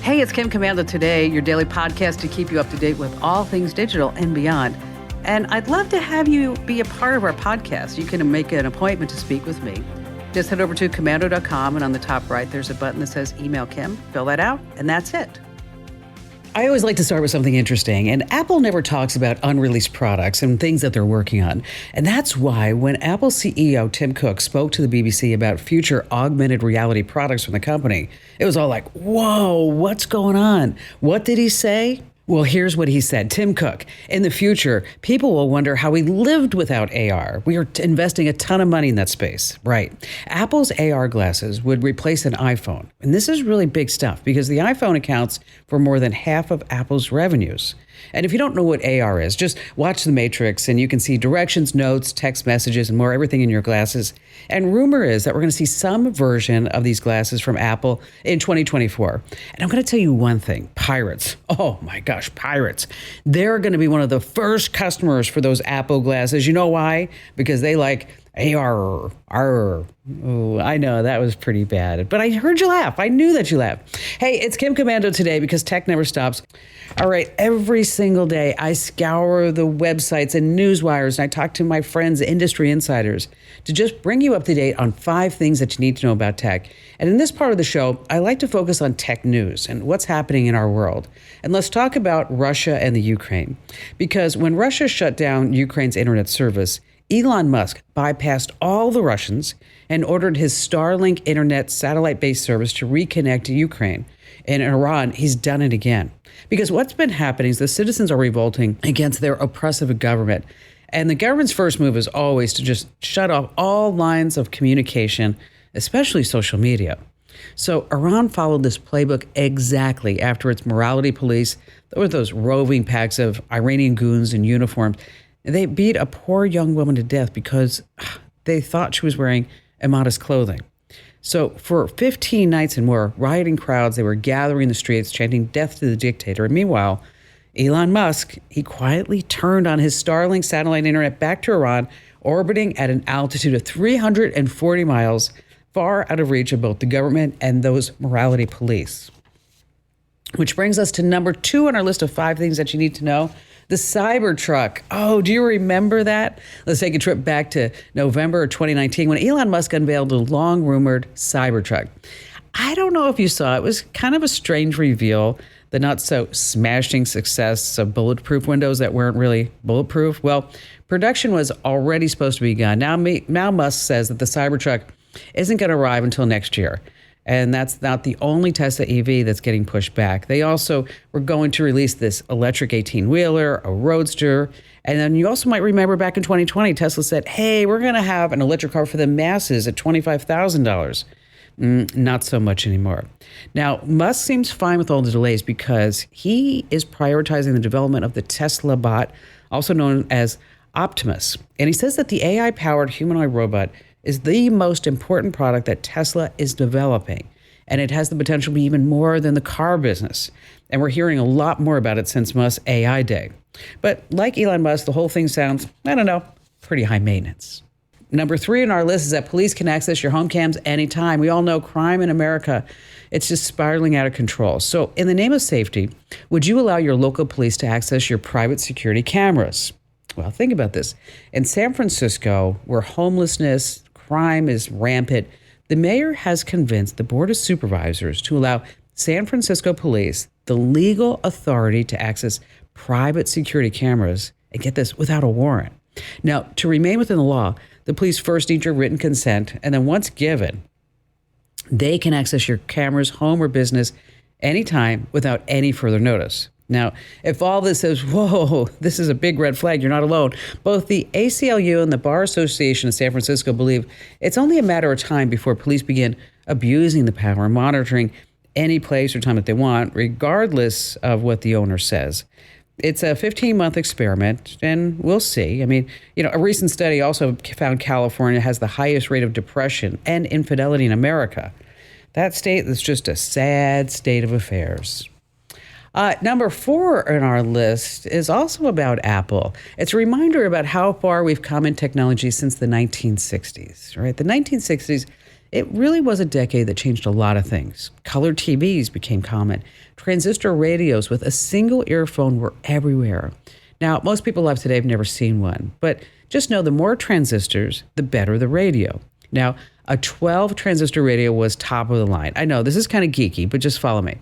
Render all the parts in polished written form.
Hey, it's Kim Commando Today, your daily podcast to keep you up to date with all things digital and beyond. And I'd love to have you be a part of our podcast. You can make an appointment to speak with me. Just head over to commando.com, and on the top right, there's a button that says Email Kim. Fill that out, and that's it. I always like to start with something interesting, and Apple never talks about unreleased products and things that they're working on. And that's why when Apple CEO Tim Cook spoke to the BBC about future augmented reality products from the company, it was all like, whoa, what's going on? What did he say? Well, here's what he said. Tim Cook, in the future, people will wonder how we lived without AR. We are investing a ton of money in that space. Right. Apple's AR glasses would replace an iPhone. And this is really big stuff because the iPhone accounts for more than half of Apple's revenues. And if you don't know what AR is, just watch The Matrix and you can see directions, notes, text messages, and more, everything in your glasses. And rumor is that we're going to see some version of these glasses from Apple in 2024. And I'm going to tell you one thing, pirates. Oh my gosh, pirates. They're going to be one of the first customers for those Apple glasses. You know why? Because they like AR. Oh, I know that was pretty bad, but I heard you laugh. I knew that you laughed. Hey, it's Kim Commando Today because tech never stops. All right, every single day I scour the websites and news wires and I talk to my friends, industry insiders, to just bring you up to date on 5 things that you need to know about tech. And in this part of the show, I like to focus on tech news and what's happening in our world. And let's talk about Russia and the Ukraine. Because when Russia shut down Ukraine's internet service, Elon Musk bypassed all the Russians and ordered his Starlink internet satellite-based service to reconnect to Ukraine. And in Iran, he's done it again. Because what's been happening is the citizens are revolting against their oppressive government. And the government's first move is always to just shut off all lines of communication, especially social media. So Iran followed this playbook exactly after its morality police. There were those roving packs of Iranian goons in uniforms. They beat a poor young woman to death because they thought she was wearing immodest clothing. So for 15 nights and more, rioting crowds, they were gathering in the streets, chanting death to the dictator. And meanwhile, Elon Musk, he quietly turned on his Starlink satellite internet back to Iran, orbiting at an altitude of 340 miles, far out of reach of both the government and those morality police. Which brings us to number 2 on our list of 5 things that you need to know. The Cybertruck. Oh, do you remember that? Let's take a trip back to November of 2019 when Elon Musk unveiled the long-rumored Cybertruck. I don't know if you saw it. It was kind of a strange reveal, the not-so-smashing success of bulletproof windows that weren't really bulletproof. Well, production was already supposed to be begun. Now Musk says that the Cybertruck isn't going to arrive until next year. And that's not the only Tesla EV that's getting pushed back. They also were going to release this electric 18-wheeler, a roadster. And then you also might remember back in 2020, Tesla said, hey, we're going to have an electric car for the masses at $25,000. Not so much anymore. Now, Musk seems fine with all the delays because he is prioritizing the development of the Tesla bot, also known as Optimus. And he says that the AI-powered humanoid robot is the most important product that Tesla is developing. And it has the potential to be even more than the car business. And we're hearing a lot more about it since Musk's AI Day. But like Elon Musk, the whole thing sounds, I don't know, pretty high maintenance. Number 3 on our list is that police can access your home cams anytime. We all know crime in America, it's just spiraling out of control. So in the name of safety, would you allow your local police to access your private security cameras? Well, think about this. In San Francisco, where homelessness, crime is rampant, the mayor has convinced the Board of Supervisors to allow San Francisco police the legal authority to access private security cameras, and get this, without a warrant. Now, to remain within the law, the police first need your written consent, and then once given, they can access your cameras, home or business, anytime without any further notice. Now, if all this says, whoa, this is a big red flag, you're not alone. Both the ACLU and the Bar Association of San Francisco believe it's only a matter of time before police begin abusing the power and monitoring any place or time that they want, regardless of what the owner says. It's a 15-month experiment, and we'll see. I mean, a recent study also found California has the highest rate of depression and infidelity in America. That state is just a sad state of affairs. Number 4 on our list is also about Apple. It's a reminder about how far we've come in technology since the 1960s, right? The 1960s, It really was a decade that changed a lot of things. Color TVs became common. Transistor radios with a single earphone were everywhere. Now, most people alive today have never seen one, but just know the more transistors, the better the radio. Now, a 12 transistor radio was top of the line. I know this is kind of geeky, but just follow me.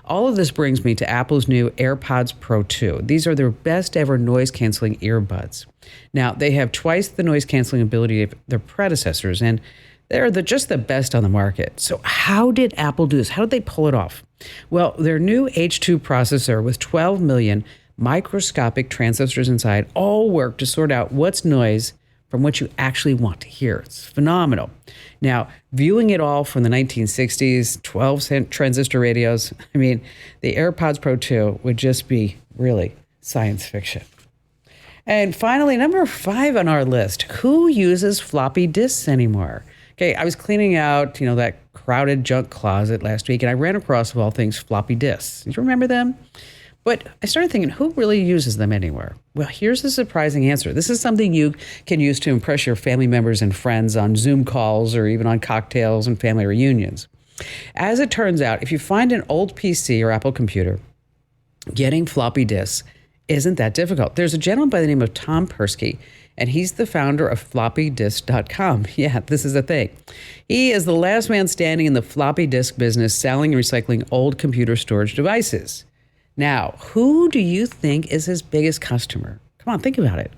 All of this brings me to Apple's new AirPods Pro 2. These are their best ever noise canceling earbuds. Now, they have twice the noise canceling ability of their predecessors, and they're just the best on the market. So how did Apple do this? How did they pull it off? Well, their new H2 processor with 12 million microscopic transistors inside all work to sort out what's noise from what you actually want to hear. It's phenomenal. Now, viewing it all from the 1960s, 12 transistor radios, I mean, the AirPods Pro 2 would just be really science fiction. And finally, number 5 on our list, who uses floppy disks anymore? Okay, I was cleaning out, that crowded junk closet last week, and I ran across, of all things, floppy disks. Do you remember them? But I started thinking, who really uses them anywhere? Well, here's the surprising answer. This is something you can use to impress your family members and friends on Zoom calls or even on cocktails and family reunions. As it turns out, if you find an old PC or Apple computer, getting floppy disks isn't that difficult. There's a gentleman by the name of Tom Persky, and he's the founder of floppydisk.com. Yeah, this is a thing. He is the last man standing in the floppy disk business, selling and recycling old computer storage devices. Now, who do you think is his biggest customer? Come on, think about it.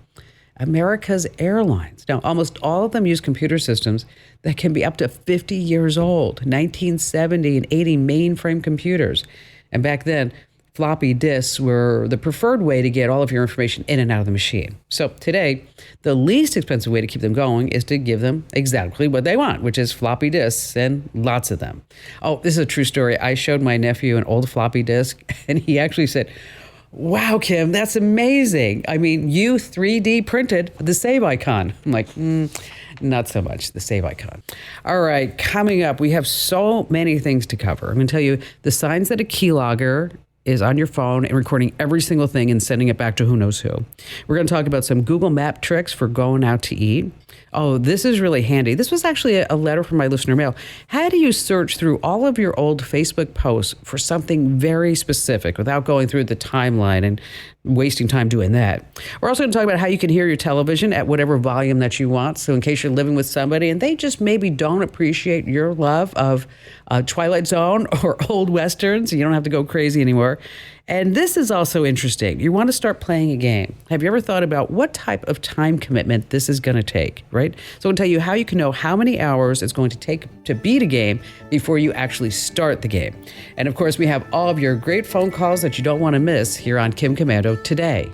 America's airlines. Now, almost all of them use computer systems that can be up to 50 years old, 1970 and 80 mainframe computers. And back then, floppy disks were the preferred way to get all of your information in and out of the machine. So today, the least expensive way to keep them going is to give them exactly what they want, which is floppy disks and lots of them. Oh, this is a true story. I showed my nephew an old floppy disk, and he actually said, "Wow, Kim, that's amazing. I mean, you 3D printed the save icon." I'm like, not so much the save icon. All right, coming up, we have so many things to cover. I'm going to tell you the signs that a keylogger is on your phone and recording every single thing and sending it back to who knows who. We're going to talk about some Google Map tricks for going out to eat. Oh, this is really handy. This was actually a letter from my listener mail. How do you search through all of your old Facebook posts for something very specific without going through the timeline and wasting time doing that? We're also going to talk about how you can hear your television at whatever volume that you want. So in case you're living with somebody and they just maybe don't appreciate your love of Twilight Zone or old Westerns, you don't have to go crazy anymore. And this is also interesting. You want to start playing a game. Have you ever thought about what type of time commitment this is going to take, right? So I'm going to tell you how you can know how many hours it's going to take to beat a game before you actually start the game. And of course, we have all of your great phone calls that you don't want to miss here on Kim Commando today.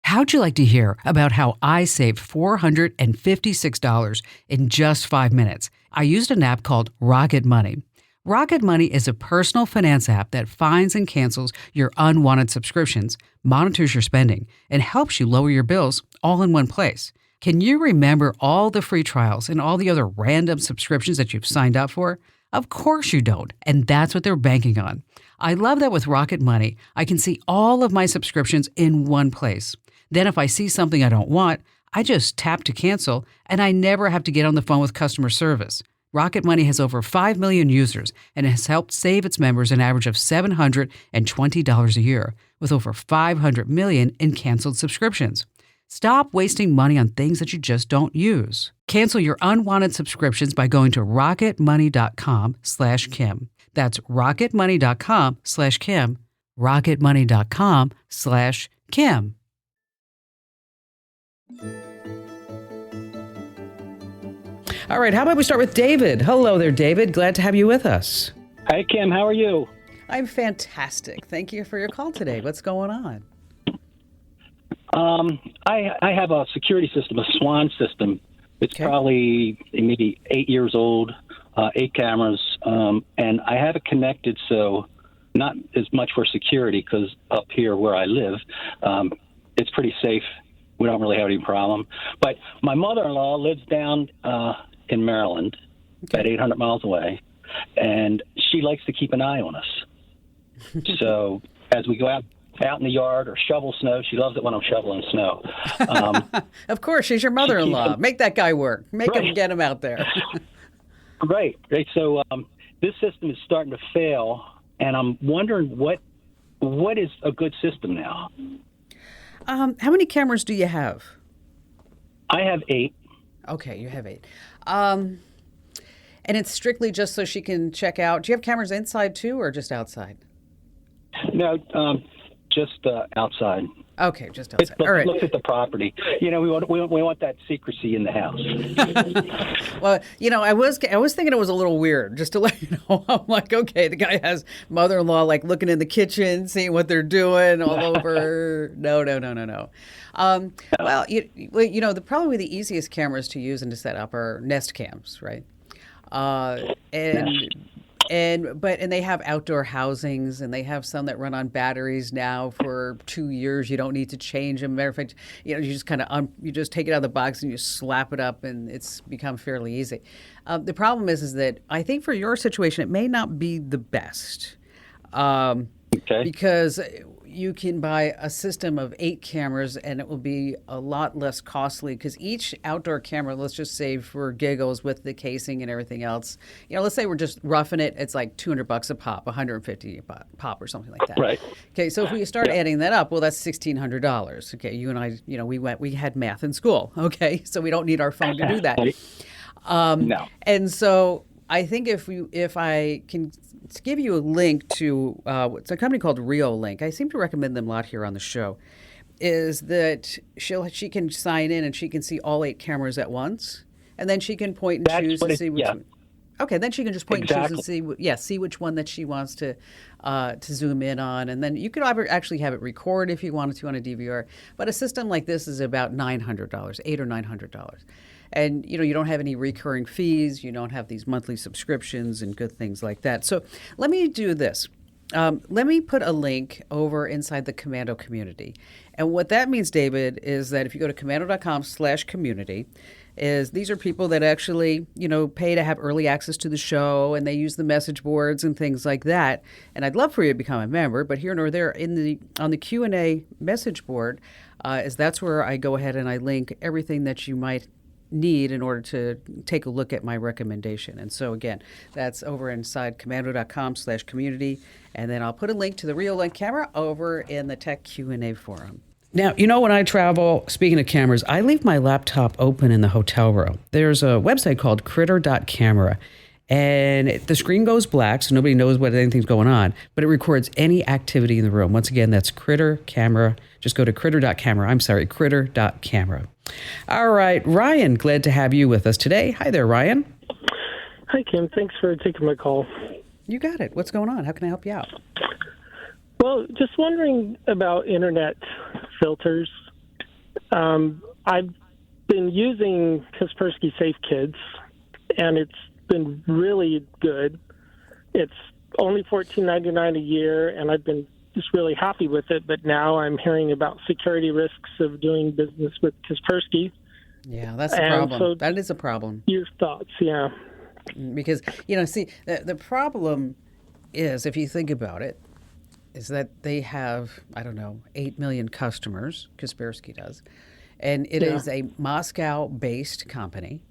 How'd you like to hear about how I saved $456 in just 5 minutes? I used an app called Rocket Money. Rocket Money is a personal finance app that finds and cancels your unwanted subscriptions, monitors your spending, and helps you lower your bills all in one place. Can you remember all the free trials and all the other random subscriptions that you've signed up for? Of course you don't, and that's what they're banking on. I love that with Rocket Money, I can see all of my subscriptions in one place. Then if I see something I don't want, I just tap to cancel, and I never have to get on the phone with customer service. Rocket Money has over 5 million users and has helped save its members an average of $720 a year, with over 500 million in canceled subscriptions. Stop wasting money on things that you just don't use. Cancel your unwanted subscriptions by going to rocketmoney.com/Kim. That's rocketmoney.com/Kim. rocketmoney.com/Kim. All right, how about we start with David? Hello there, David. Glad to have you with us. Hi, Kim. How are you? I'm fantastic. Thank you for your call today. What's going on? I have a security system, a Swan system. It's probably maybe 8 years old, 8 cameras, and I have it connected, so not as much for security because up here where I live, it's pretty safe. We don't really have any problem. But my mother-in-law lives down in Maryland, about 800 miles away, and she likes to keep an eye on us. So as we go out out in the yard or shovel snow. She loves it when I'm shoveling snow. Of course, she's your mother-in-law. Make that guy work. Make Right. him get him out there. Right. So this system is starting to fail, and I'm wondering what is a good system now. How many cameras do you have? I have 8. Okay, you have 8. And it's strictly just so she can check out. Do you have cameras inside too, or just outside? No, just outside. Okay, just outside. All right. Looks at the property. We want that secrecy in the house. Well, I was thinking it was a little weird, just to let you know. I'm like, okay, the guy has mother-in-law like looking in the kitchen, seeing what they're doing all over. No. Well, probably the easiest cameras to use and to set up are Nest cams, right? And they have outdoor housings, and they have some that run on batteries now for 2 years. You don't need to change them. Matter of fact, you just kind of you just take it out of the box and you slap it up, and it's become fairly easy. The problem is that I think for your situation it may not be the best, Okay. because you can buy a system of 8 cameras and it will be a lot less costly, because each outdoor camera, let's just say for giggles with the casing and everything else, let's say we're just roughing it, it's like $200 a pop, $150 a pop or something like that. Right. Okay, so if we start adding that up, well, that's $1,600. Okay, you and I, we had math in school. Okay, so we don't need our phone to do that. No. And so I think if I can give you a link to it's a company called Reolink. I seem to recommend them a lot here on the show. Is that she can sign in and she can see all 8 cameras at once, and then she can point and choose to see which. Yeah. Okay, then she can just point and choose and see which one that she wants to zoom in on, and then you could actually have it record if you wanted to on a DVR. But a system like this is about $900, $800 or $900. And you don't have any recurring fees. You don't have these monthly subscriptions and good things like that. So let me do this. Let me put a link over inside the Commando community. And what that means, David, is that if you go to commando.com/community, these are people that actually, pay to have early access to the show, and they use the message boards and things like that. And I'd love for you to become a member, but here nor there, on the Q&A message board, that's where I go ahead and I link everything that you might need in order to take a look at my recommendation. And so again, that's over inside commando.com/community. And then I'll put a link to the Reolink camera over in the Tech Q&A forum. Now, when I travel, speaking of cameras, I leave my laptop open in the hotel room. There's a website called critter.camera. And the screen goes black, so nobody knows what anything's going on, but it records any activity in the room. Once again, that's Critter Camera. Just go to critter.camera. Critter.camera. All right, Ryan, glad to have you with us today. Hi there, Ryan. Hi, Kim. Thanks for taking my call. You got it. What's going on? How can I help you out? Well, just wondering about internet filters. I've been using Kaspersky Safe Kids, and it's been really good. It's only $14.99 a year, and I've been just really happy with it. But now I'm hearing about security risks of doing business with Kaspersky. Yeah, that's a problem. So that is a problem. Your thoughts, yeah. Because, the problem is, if you think about it, is that they have, 8 million customers, Kaspersky does, and it is a Moscow-based company.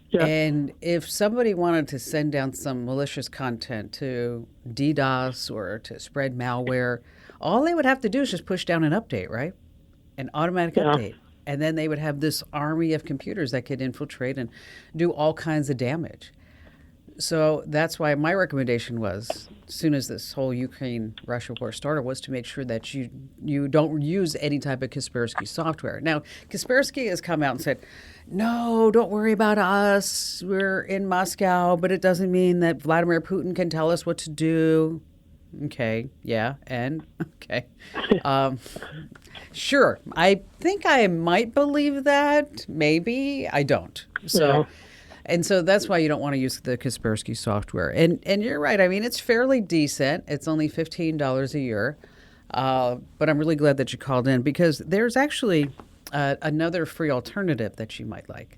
Yeah. And if somebody wanted to send down some malicious content to DDoS or to spread malware, all they would have to do is just push down an update, right? An automatic update. And then they would have this army of computers that could infiltrate and do all kinds of damage. So that's why my recommendation was, as soon as this whole Ukraine-Russia war started, was to make sure that you don't use any type of Kaspersky software. Now, Kaspersky has come out and said, no, don't worry about us. We're in Moscow, but it doesn't mean that Vladimir Putin can tell us what to do. Okay, yeah, and okay. Sure, I think I might believe that. Maybe I don't. So. And so that's why you don't want to use the Kaspersky software. And you're right. I mean, it's fairly decent. It's only $15 a year. But I'm really glad that you called in, because there's actually another free alternative that you might like.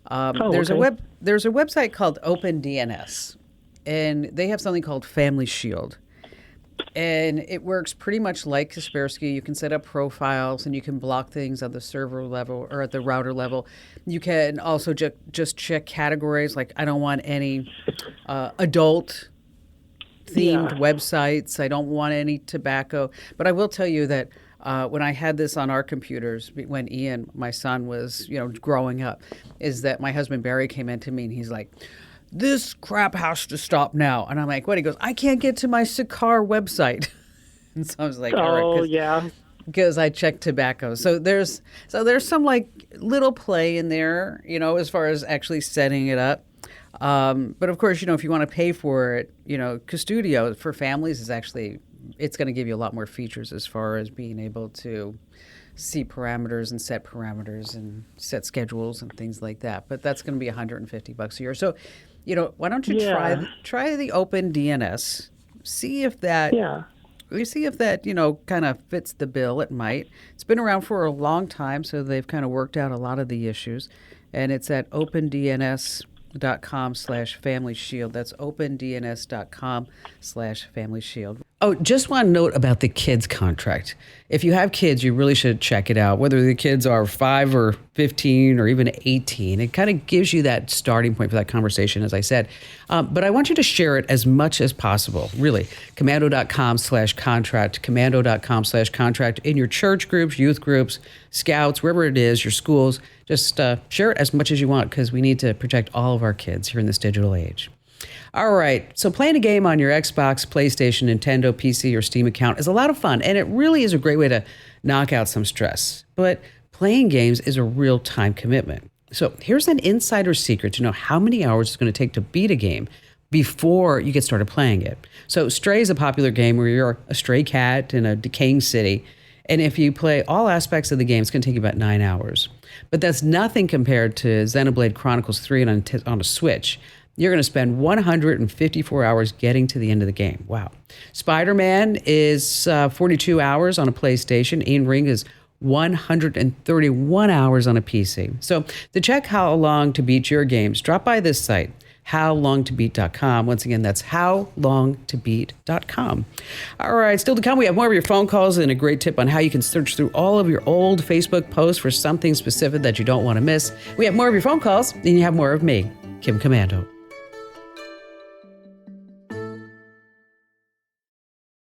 There's a website called OpenDNS, and they have something called Family Shield. And it works pretty much like Kaspersky. You can set up profiles and you can block things at the server level or at the router level. You can also just check categories like I don't want any adult themed websites. I don't want any tobacco. But I will tell you that when I had this on our computers, when Ian, my son, was growing up, is that my husband Barry came in to me and he's like, "This crap has to stop now." And I'm like, "What?" He goes, "I can't get to my Sakar website." And so I was like, "All right," yeah. because I checked tobacco. So there's some like little play in there, as far as actually setting it up. But of course, if you want to pay for it, Custodio for families is actually, it's going to give you a lot more features as far as being able to see parameters and set schedules and things like that. But that's going to be $150 a year. So, why don't you try the Open DNS? See if that kind of fits the bill. It might. It's been around for a long time, so they've kind of worked out a lot of the issues. And it's at opendns.com/family shield. That's opendns.com/family shield. Oh, just one note about the kids contract. If you have kids, you really should check it out, whether the kids are 5 or 15 or even 18. It kind of gives you that starting point for that conversation, as I said. But I want you to share it as much as possible, really. Commando.com/contract, commando.com/contract in your church groups, youth groups, scouts, wherever it is, your schools. Just share it as much as you want because we need to protect all of our kids here in this digital age. All right, so playing a game on your Xbox, PlayStation, Nintendo, PC, or Steam account is a lot of fun, and it really is a great way to knock out some stress. But playing games is a real time commitment. So here's an insider secret to know how many hours it's going to take to beat a game before you get started playing it. So Stray is a popular game where you're a stray cat in a decaying city, and if you play all aspects of the game, it's going to take you about 9 hours. But that's nothing compared to Xenoblade Chronicles 3 on a Switch. You're going to spend 154 hours getting to the end of the game. Wow. Spider-Man is 42 hours on a PlayStation. Elden Ring is 131 hours on a PC. So to check how long to beat your games, drop by this site, howlongtobeat.com. Once again, that's howlongtobeat.com. All right, still to come, we have more of your phone calls and a great tip on how you can search through all of your old Facebook posts for something specific that you don't want to miss. We have more of your phone calls, and you have more of me, Kim Commando.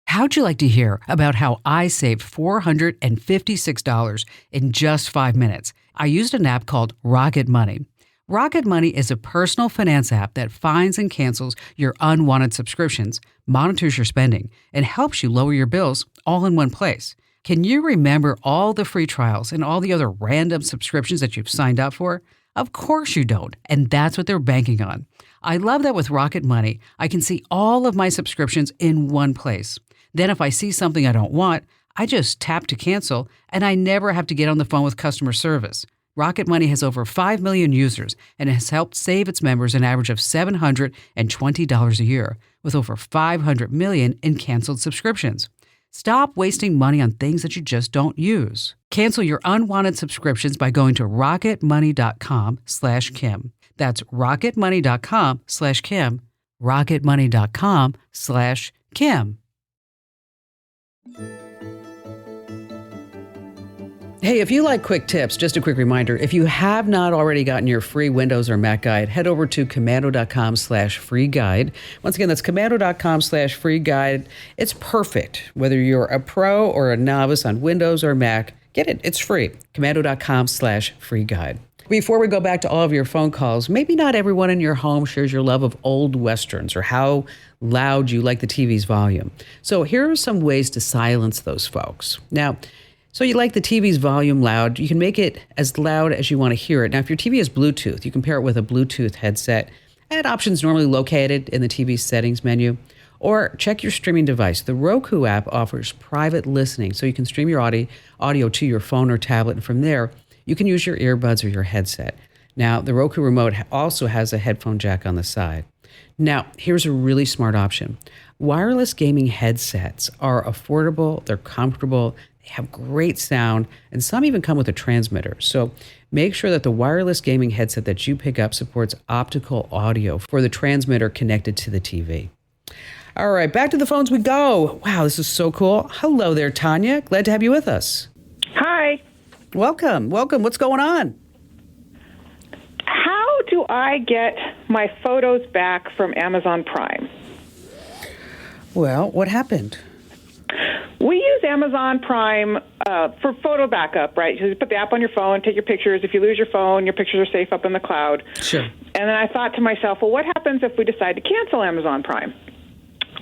How'd you like to hear about how I saved $456 in just 5 minutes? I used an app called Rocket Money. Rocket Money is a personal finance app that finds and cancels your unwanted subscriptions, monitors your spending, and helps you lower your bills all in one place. Can you remember all the free trials and all the other random subscriptions that you've signed up for? Of course you don't, and that's what they're banking on. I love that with Rocket Money, I can see all of my subscriptions in one place. Then if I see something I don't want, I just tap to cancel, and I never have to get on the phone with customer service. Rocket Money has over 5 million users and has helped save its members an average of $720 a year, with over 500 million in canceled subscriptions. Stop wasting money on things that you just don't use. Cancel your unwanted subscriptions by going to rocketmoney.com/Kim. That's rocketmoney.com/Kim. rocketmoney.com/Kim. Hey, if you like quick tips, just a quick reminder, if you have not already gotten your free Windows or Mac guide, head over to commando.com/free guide. Once again, that's commando.com/free guide. It's perfect. Whether you're a pro or a novice on Windows or Mac, get it. It's free. commando.com/free guide. Before we go back to all of your phone calls, maybe not everyone in your home shares your love of old Westerns or how loud you like the TV's volume. So here are some ways to silence those folks. Now, so you like the TV's volume loud, you can make it as loud as you want to hear it. Now, if your TV is Bluetooth, you can pair it with a Bluetooth headset at options normally located in the TV settings menu. Or check your streaming device. The Roku app offers private listening, so you can stream your audio to your phone or tablet, and from there, you can use your earbuds or your headset. Now, the Roku remote also has a headphone jack on the side. Now, here's a really smart option. Wireless gaming headsets are affordable, they're comfortable, they have great sound, and some even come with a transmitter. So make sure that the wireless gaming headset that you pick up supports optical audio for the transmitter connected to the TV. All right, back to the phones we go. Wow, this is so cool. Hello there, Tanya. Glad to have you with us. Hi. Welcome. What's going on? How do I get my photos back from Amazon Prime? Well, what happened? We use Amazon Prime for photo backup, right? So you put the app on your phone, take your pictures. If you lose your phone, your pictures are safe up in the cloud. Sure. And then I thought to myself, well, what happens if we decide to cancel Amazon Prime?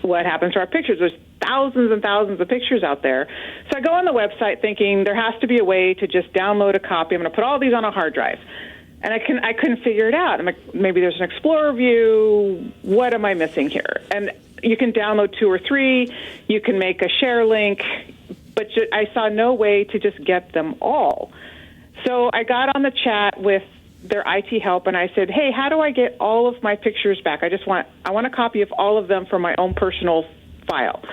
What happens to our pictures? There's thousands and thousands of pictures out there. So I go on the website thinking there has to be a way to just download a copy. I'm going to put all these on a hard drive. And I couldn't figure it out. I'm like, maybe there's an Explorer view. What am I missing here? And you can download 2 or 3. You can make a share link. But I saw no way to just get them all. So I got on the chat with their IT help, and I said, hey, how do I get all of my pictures back? I want a copy of all of them for my own personal file.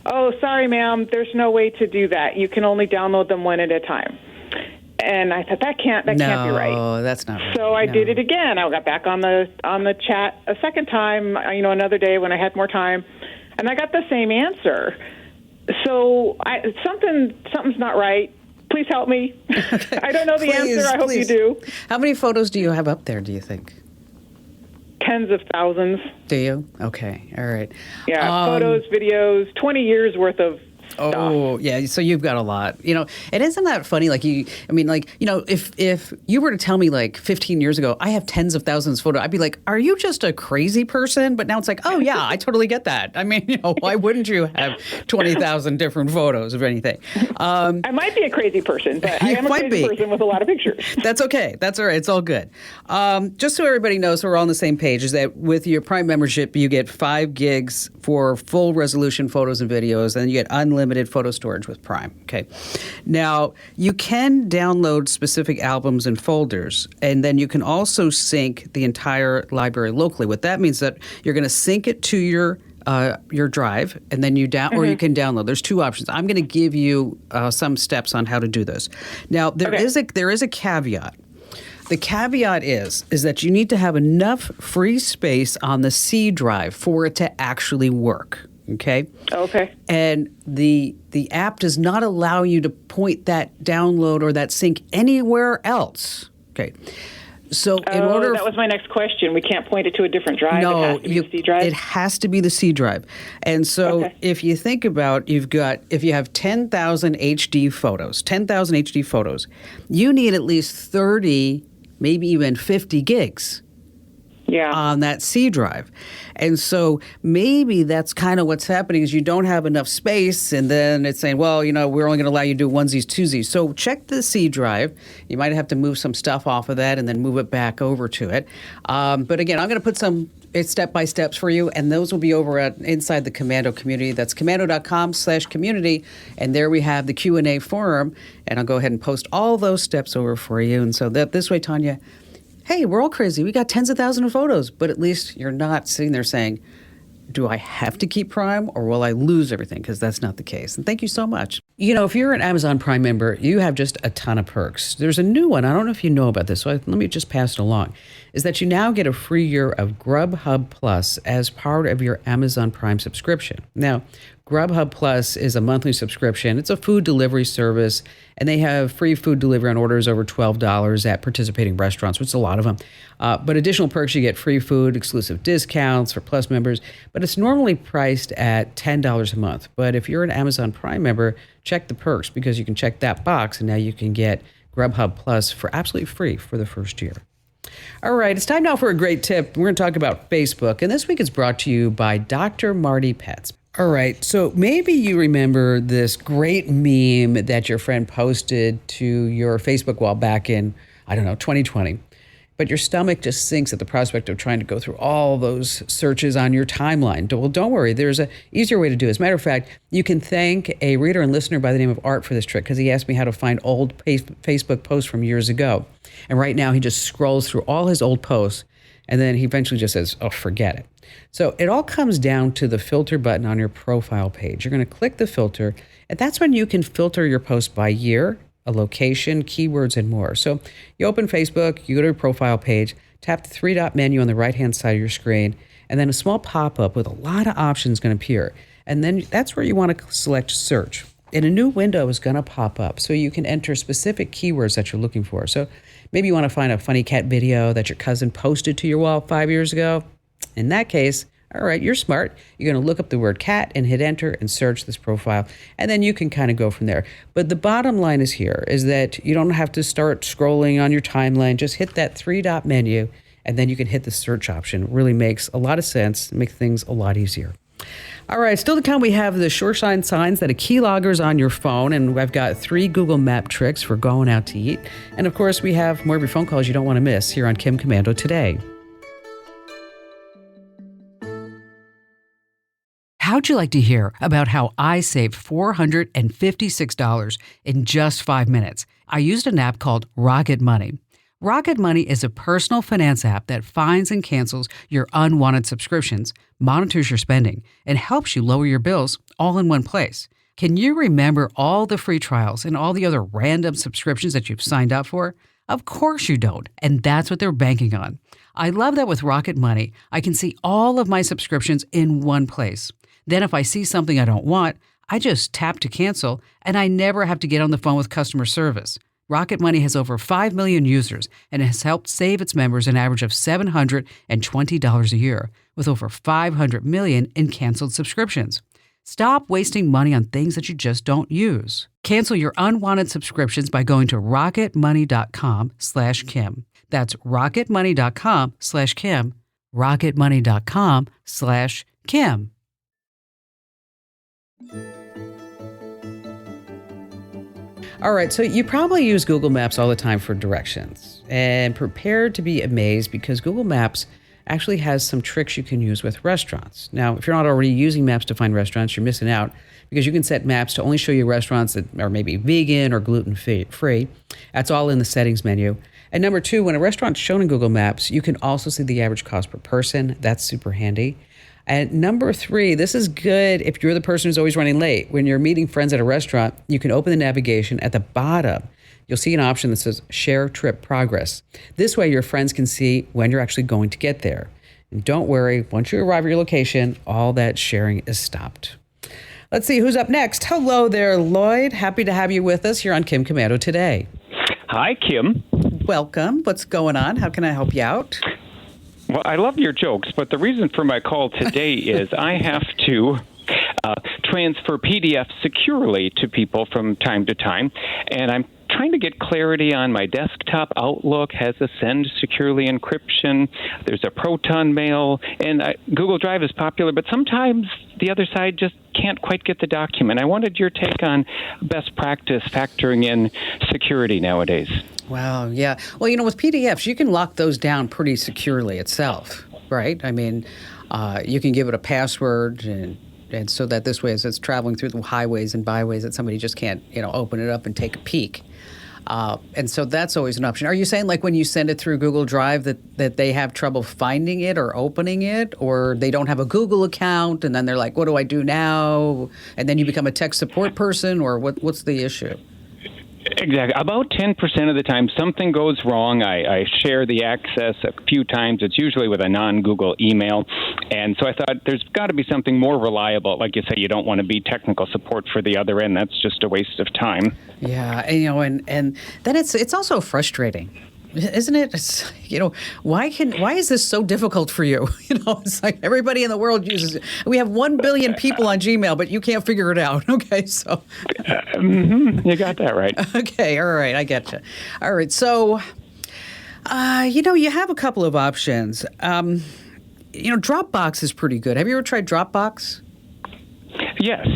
Oh, sorry, ma'am, there's no way to do that. You can only download them one at a time. And I thought, that can't be right. No, that's not right. So I did it again. I got back on the chat a second time, another day when I had more time, and I got the same answer. So something's not right. Please help me. Okay. I don't know the answer. I hope you do. How many photos do you have up there, do you think? Tens of thousands. Do you? Okay. All right. Yeah, photos, videos, 20 years worth of stuff. Oh, yeah. So you've got a lot. And isn't that funny? Like, if you were to tell me like 15 years ago, I have tens of thousands of photos, I'd be like, are you just a crazy person? But now it's like, oh, yeah, I totally get that. I mean, why wouldn't you have 20,000 different photos of anything? I might be a crazy person, but I am a crazy person with a lot of pictures. That's okay. That's all right. It's all good. Just so everybody knows, so we're all on the same page, is that with your Prime membership, you get 5 gigs for full resolution photos and videos, and you get unlimited photo storage with Prime. Okay. Now, you can download specific albums and folders, and then you can also sync the entire library locally. What that means is that you're going to sync it to your drive, and then or you can download. There's 2 options. I'm going to give you some steps on how to do this. Now, there is a caveat. The caveat is that you need to have enough free space on the C drive for it to actually work. Okay? Okay. And the app does not allow you to point that download or that sync anywhere else. Okay. So in order... that was my next question. We can't point it to a different drive? No, it has to be the C drive? It has to be the C drive. And so if you think about, if you have 10,000 HD photos, you need at least 30, maybe even 50 gigs. On that C drive. And so maybe that's kind of what's happening is you don't have enough space, and then it's saying, well, we're only going to allow you to do onesies, twosies. So check the C drive. You might have to move some stuff off of that and then move it back over to it. But again, I'm going to put some step-by-steps for you, and those will be over inside the Commando community. That's commando.com/community, and there we have the Q&A forum, and I'll go ahead and post all those steps over for you. And so that this way, Tanya, hey, we're all crazy. We got tens of thousands of photos, but at least you're not sitting there saying, do I have to keep Prime or will I lose everything? Because that's not the case. And thank you so much. If you're an Amazon Prime member, you have just a ton of perks. There's a new one. I don't know if you know about this, so let me just pass it along. Is that you now get a free year of Grubhub Plus as part of your Amazon Prime subscription. Now, Grubhub Plus is a monthly subscription. It's a food delivery service, and they have free food delivery on orders over $12 at participating restaurants, which is a lot of them. But additional perks, you get free food, exclusive discounts for Plus members, but it's normally priced at $10 a month. But if you're an Amazon Prime member, check the perks because you can check that box, and now you can get Grubhub Plus for absolutely free for the first year. All right, it's time now for a great tip. We're going to talk about Facebook, and this week it's brought to you by Dr. Marty Pets. All right, so maybe you remember this great meme that your friend posted to your Facebook wall back in, 2020. But your stomach just sinks at the prospect of trying to go through all those searches on your timeline. Well, don't worry, there's an easier way to do it. As a matter of fact, you can thank a reader and listener by the name of Art for this trick because he asked me how to find old Facebook posts from years ago. And right now he just scrolls through all his old posts, and then he eventually just says, oh, forget it. So it all comes down to the filter button on your profile page. You're going to click the filter, and that's when you can filter your post by year, a location, keywords, and more. So you open Facebook, you go to your profile page, tap the 3-dot menu on the right-hand side of your screen, and then a small pop-up with a lot of options going to appear. And then that's where you want to select search. And a new window is going to pop up so you can enter specific keywords that you're looking for. So maybe you want to find a funny cat video that your cousin posted to your wall 5 years ago. In that case, all right, you're smart. You're going to look up the word cat and hit enter and search this profile. And then you can kind of go from there. But the bottom line is here is that you don't have to start scrolling on your timeline. Just hit that 3-dot menu and then you can hit the search option. It really makes a lot of sense, make things a lot easier. All right, still to come, we have the Shoreline signs that a keylogger is on your phone, and I've got 3 Google Map tricks for going out to eat. And of course, we have more of your phone calls you don't want to miss here on Kim Komando Today. How'd you like to hear about how I saved $456 in just 5 minutes? I used an app called Rocket Money. Rocket Money is a personal finance app that finds and cancels your unwanted subscriptions, monitors your spending, and helps you lower your bills all in one place. Can you remember all the free trials and all the other random subscriptions that you've signed up for? Of course you don't, and that's what they're banking on. I love that with Rocket Money, I can see all of my subscriptions in one place. Then if I see something I don't want, I just tap to cancel, and I never have to get on the phone with customer service. Rocket Money has over 5 million users and has helped save its members an average of $720 a year, with over 500 million in canceled subscriptions. Stop wasting money on things that you just don't use. Cancel your unwanted subscriptions by going to rocketmoney.com/Kim. That's rocketmoney.com/Kim. rocketmoney.com/Kim. All right, so you probably use Google Maps all the time for directions, and prepare to be amazed because Google Maps actually has some tricks you can use with restaurants. Now, if you're not already using Maps to find restaurants, you're missing out because you can set Maps to only show you restaurants that are maybe vegan or gluten-free. That's all in the settings menu. And number 2, when a restaurant's shown in Google Maps, you can also see the average cost per person. That's super handy. And number 3, this is good if you're the person who's always running late. When you're meeting friends at a restaurant, you can open the navigation at the bottom. You'll see an option that says Share Trip Progress. This way, your friends can see when you're actually going to get there. And don't worry, once you arrive at your location, all that sharing is stopped. Let's see who's up next. Hello there, Lloyd. Happy to have you with us here on Kim Komando Today. Hi, Kim. Welcome. What's going on? How can I help you out? Well, I love your jokes, but the reason for my call today is I have to transfer PDFs securely to people from time to time, and I'm trying to get clarity on my desktop Outlook has a send securely encryption. There's a Proton Mail, and Google Drive is popular, but sometimes the other side just can't quite get the document. I wanted your take on best practice factoring in security nowadays. Wow, yeah. Well, with PDFs, you can lock those down pretty securely itself, right? I mean, you can give it a password and so that this way, as it's traveling through the highways and byways, that somebody just can't, open it up and take a peek. And so that's always an option. Are you saying like when you send it through Google Drive that they have trouble finding it or opening it, or they don't have a Google account and then they're like, what do I do now? And then you become a tech support person, or what's the issue? Exactly. About 10% of the time, something goes wrong. I share the access a few times. It's usually with a non-Google email. And so I thought there's got to be something more reliable. Like you said, you don't want to be technical support for the other end. That's just a waste of time. Yeah. And then it's also frustrating. Isn't it? It's, why is this so difficult for you? It's like everybody in the world uses it. We have 1 billion people on Gmail, but you can't figure it out. Okay, so. You got that right. Okay, all right, I get you. All right, so, you have a couple of options. Dropbox is pretty good. Have you ever tried Dropbox? Yes.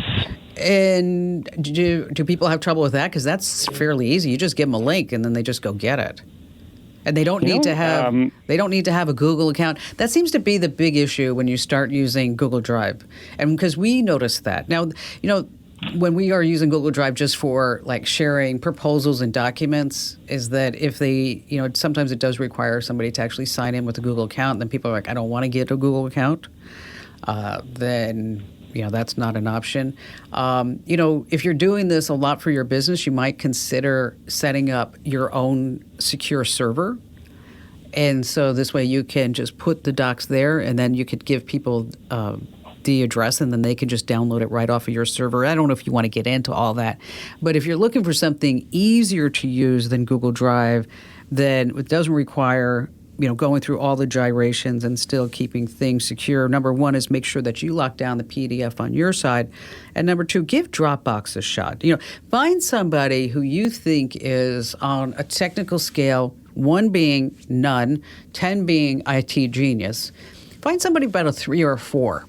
And do people have trouble with that? Because that's fairly easy. You just give them a link, and then they just go get it. And they don't need to have a Google account. That seems to be the big issue when you start using Google Drive. And because we noticed that. Now, when we are using Google Drive just for like sharing proposals and documents, is that if they, sometimes it does require somebody to actually sign in with a Google account, and then people are like, I don't want to get a Google account, then that's not an option. If you're doing this a lot for your business, you might consider setting up your own secure server. And so this way you can just put the docs there, and then you could give people the address, and then they can just download it right off of your server. I don't know if you want to get into all that, but if you're looking for something easier to use than Google Drive, then it doesn't require going through all the gyrations and still keeping things secure. Number one is make sure that you lock down the PDF on your side. And number two, give Dropbox a shot. Find somebody who you think is on a technical scale, 1 being none, 10 being IT genius. Find somebody about a 3 or a 4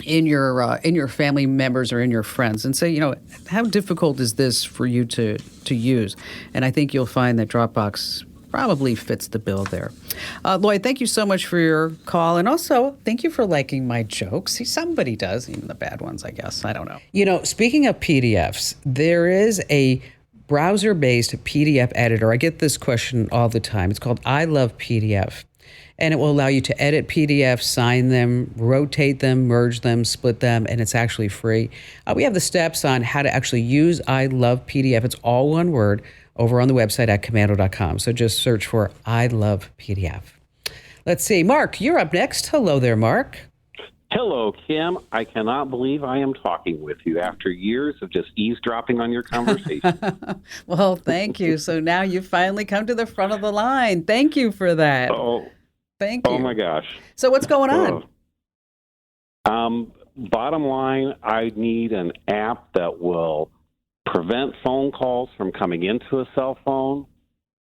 in your family members or in your friends and say, how difficult is this for you to use? And I think you'll find that Dropbox probably fits the bill there. Lloyd, thank you so much for your call. And also, thank you for liking my jokes. See, somebody does, even the bad ones, I guess. I don't know. Speaking of PDFs, there is a browser-based PDF editor. I get this question all the time. It's called I Love PDF. And it will allow you to edit PDFs, sign them, rotate them, merge them, split them, and it's actually free. We have the steps on how to actually use I Love PDF. It's all one word over on the website at komando.com. So just search for I Love PDF. Let's see. Mark, you're up next. Hello there, Mark. Hello, Kim. I cannot believe I am talking with you after years of just eavesdropping on your conversation. Well, thank you. So now you've finally come to the front of the line. Thank you for that. Thank you. Oh, my gosh. So what's going on? Bottom line, I need an app that will prevent phone calls from coming into a cell phone,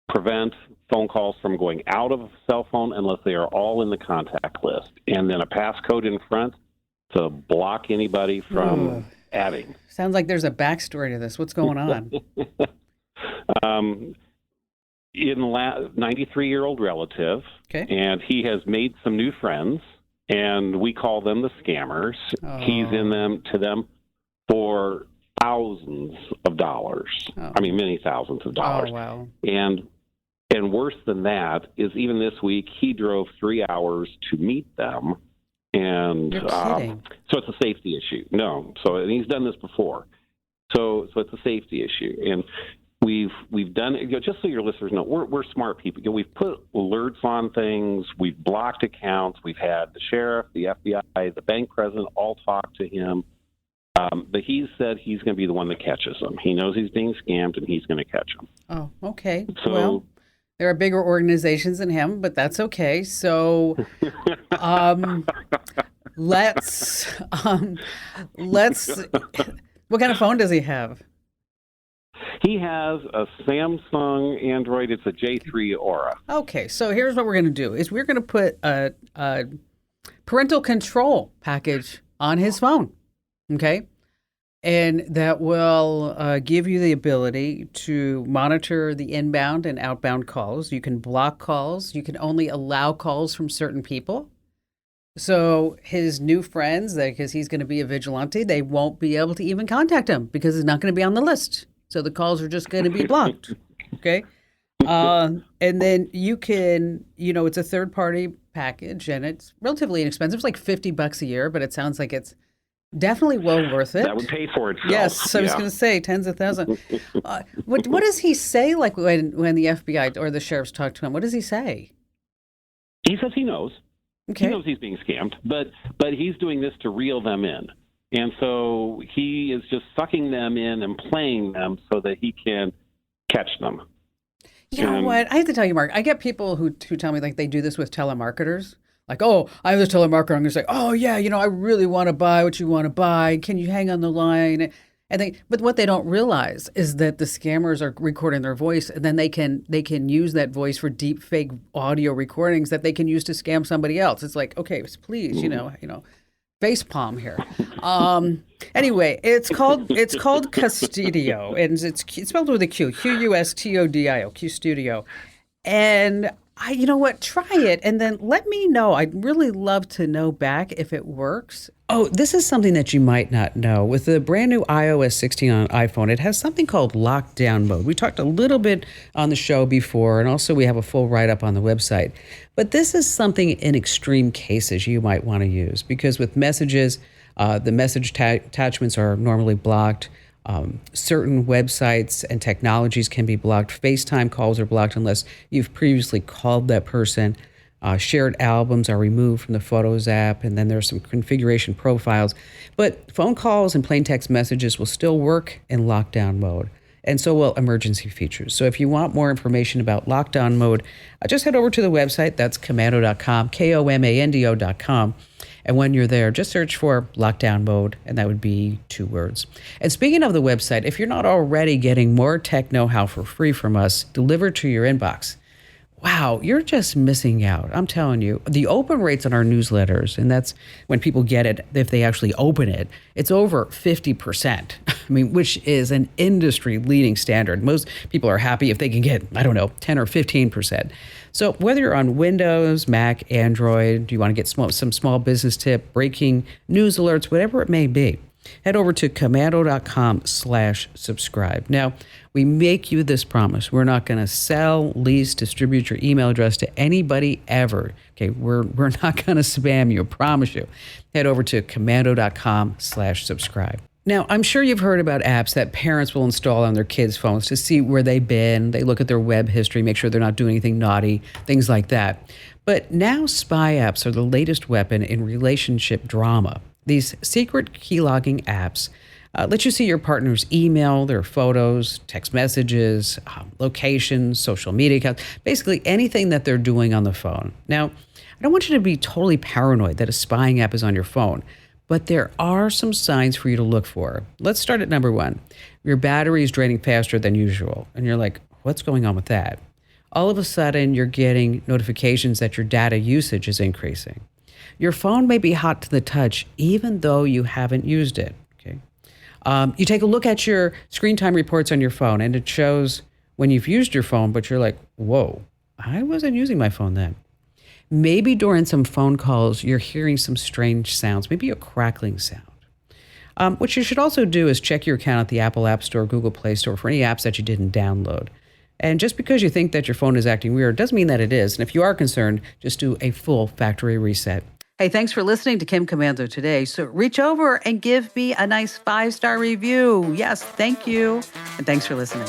prevent phone calls from going out of a cell phone unless they are all in the contact list, and then a passcode in front to block anybody from adding. Sounds like there's a backstory to this. What's going on? 93-year-old relative, okay, and he has made some new friends, and we call them the scammers. He's in them for thousands of dollars. I mean, many thousands of dollars. Oh, wow. And worse than that is even this week, he drove 3 hours to meet them. And You're kidding. So it's a safety issue. No. And he's done this before. So it's a safety issue. And we've done it, just so your listeners know, we're smart people. We've put alerts on things. We've blocked accounts. We've had the sheriff, the FBI, the bank president all talk to him. But he said he's going to be the one that catches them. He knows he's being scammed, and he's going to catch them. Oh, okay. So, well, there are bigger organizations than him, but that's okay. So let's what kind of phone does he have? He has a Samsung Android. It's a J3 Aura. Okay, so here's what we're going to do is we're going to put a parental control package on his phone. Okay, and that will give you the ability to monitor the inbound and outbound calls. You can block calls. You can only allow calls from certain people. So his new friends, because he's going to be a vigilante, they won't be able to even contact him because it's not going to be on the list. So the calls are just going to be blocked. Okay, and then you can, it's a third-party package, and it's relatively inexpensive. It's like $50 a year, but it sounds like it's definitely well worth it. That would pay for itself. Yes, so I was going to say tens of thousands. What does he say? Like when the FBI or the sheriffs talk to him, what does he say? He says he knows. Okay. He knows he's being scammed, but he's doing this to reel them in, and so he is just sucking them in and playing them so that he can catch them. You know what? I have to tell you, Mark. I get people who tell me like they do this with telemarketers. Like, oh, I have this telemarketer. I'm going to say, oh, yeah, I really want to buy what you want to buy. Can you hang on the line? But what they don't realize is that the scammers are recording their voice, and then they can use that voice for deep fake audio recordings that they can use to scam somebody else. It's like, okay, please, face palm here. Anyway, it's called Custodio, and it's spelled with a Q, Qustodio, Custodio, and. You know what? Try it and then let me know. I'd really love to know back if it works. Oh, this is something that you might not know. With the brand new iOS 16 on iPhone, it has something called lockdown mode. We talked a little bit on the show before, and also we have a full write-up on the website. But this is something in extreme cases you might want to use because with messages, the message attachments are normally blocked. Certain websites and technologies can be blocked. FaceTime calls are blocked unless you've previously called that person. Shared albums are removed from the Photos app, and then there's some configuration profiles. But phone calls and plain text messages will still work in lockdown mode, and so will emergency features. So if you want more information about lockdown mode, just head over to the website. That's komando.com, komando.com. And when you're there, just search for lockdown mode, and that would be 2 words. And speaking of the website, if you're not already getting more tech know-how for free from us delivered to your inbox, wow, you're just missing out. I'm telling you, the open rates on our newsletters, and that's when people get it, if they actually open it, it's over 50%. I mean, which is an industry leading standard. Most people are happy if they can get, 10 or 15%. So whether you're on Windows, Mac, Android, you want to get some small business tip, breaking news alerts, whatever it may be, head over to komando.com/subscribe. Now, we make you this promise. We're not going to sell, lease, distribute your email address to anybody ever. Okay, we're not going to spam you, I promise you. Head over to komando.com/subscribe. Now, I'm sure you've heard about apps that parents will install on their kids' phones to see where they've been. They look at their web history, make sure they're not doing anything naughty, things like that. But now spy apps are the latest weapon in relationship drama. These secret keylogging apps let you see your partner's email, their photos, text messages, locations, social media accounts, basically anything that they're doing on the phone. Now, I don't want you to be totally paranoid that a spying app is on your phone, but there are some signs for you to look for. Let's start at number 1. Your battery is draining faster than usual, and you're like, what's going on with that? All of a sudden, you're getting notifications that your data usage is increasing. Your phone may be hot to the touch, even though you haven't used it. Okay. You take a look at your screen time reports on your phone, and it shows when you've used your phone, but you're like, whoa, I wasn't using my phone then. Maybe during some phone calls, you're hearing some strange sounds, maybe a crackling sound. What you should also do is check your account at the Apple App Store, Google Play Store for any apps that you didn't download. And just because you think that your phone is acting weird doesn't mean that it is. And if you are concerned, just do a full factory reset. Hey, thanks for listening to Kim Komando today. So reach over and give me a nice 5-star review. Yes, thank you. And thanks for listening.